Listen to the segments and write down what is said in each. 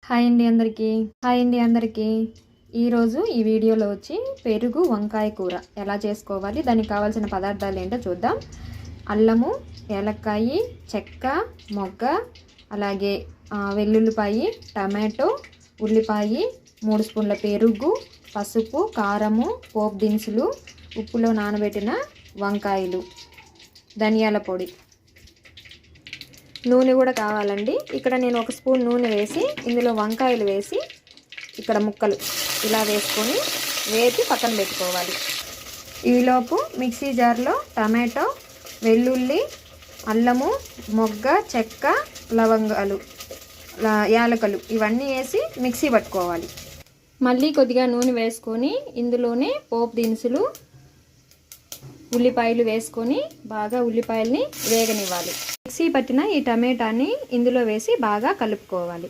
Hi అండి అందరికీ ఈరోజు ఈ వీడియోలో వచ్చి పెరుగు వంకాయ కూర ఎలా చేసుకోవాలి, దానికి కావాల్సిన పదార్థాలు ఏంటో చూద్దాం. అల్లము, ఏలక్కాయి, చెక్క, మొగ్గ, అలాగే వెల్లుల్లిపాయి, టమాటో, ఉల్లిపాయ, 3 స్పూన్ల పెరుగు, పసుపు, కారము, పోపు దినుసులు, ఉప్పులో నానబెట్టిన వంకాయలు, ధనియాల పొడి, నూనె కూడా కావాలండి. ఇక్కడ నేను 1 స్పూన్ నూనె వేసి ఇందులో వంకాయలు వేసి ఇక్కడ ముక్కలు ఇలా వేసుకొని వేపి పక్కన పెట్టుకోవాలి. ఈలోపు మిక్సీ జార్లో టమాటో, వెల్లుల్లి, అల్లము, మొగ్గ, చెక్క, లవంగాలు, యాలకులు ఇవన్నీ వేసి మిక్సీ పట్టుకోవాలి. మళ్ళీ కొద్దిగా నూనె వేసుకొని ఇందులోనే పోపు దినుసులు, ఉల్లిపాయలు వేసుకొని బాగా ఉల్లిపాయల్ని వేగనివ్వాలి. మిక్సీ పట్టిన ఈ టమాటాని ఇందులో వేసి బాగా కలుపుకోవాలి.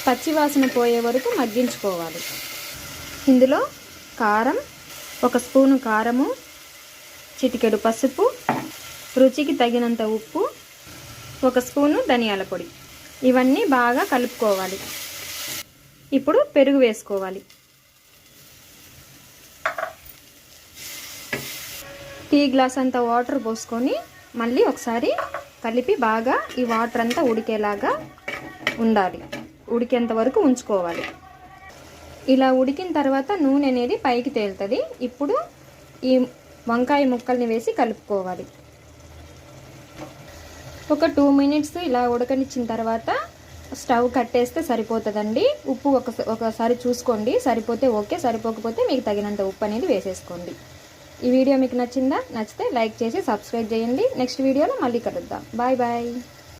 పచ్చివాసన పోయే వరకు మగ్గించుకోవాలి. ఇందులో కారం, 1 స్పూను కారము, చిటికెడు పసుపు, రుచికి తగినంత ఉప్పు, 1 స్పూను ధనియాల పొడి ఇవన్నీ బాగా కలుపుకోవాలి. ఇప్పుడు పెరుగు వేసుకోవాలి. టీ గ్లాస్ అంత వాటర్ పోసుకొని మళ్ళీ ఒకసారి కలిపి బాగా ఈ వాటర్ అంతా ఉడికేలాగా ఉండాలి. ఉడికేంత వరకు ఉంచుకోవాలి. ఇలా ఉడికిన తర్వాత నూనె అనేది పైకి తేలుతుంది. ఇప్పుడు ఈ వంకాయ ముక్కల్ని వేసి కలుపుకోవాలి. ఒక 2 మినిట్స్ ఇలా ఉడకనిచ్చిన తర్వాత స్టవ్ కట్టేస్తే సరిపోతుందండి. ఉప్పు ఒకసారి చూసుకోండి, సరిపోతే ఓకే, సరిపోకపోతే మీకు తగినంత ఉప్పు అనేది వేసేసుకోండి. ఈ వీడియో మీకు నచ్చితే లైక్ చేసి సబ్స్క్రైబ్ చేయండి. నెక్స్ట్ వీడియోలో మళ్ళీ కలుద్దాం. Bye bye.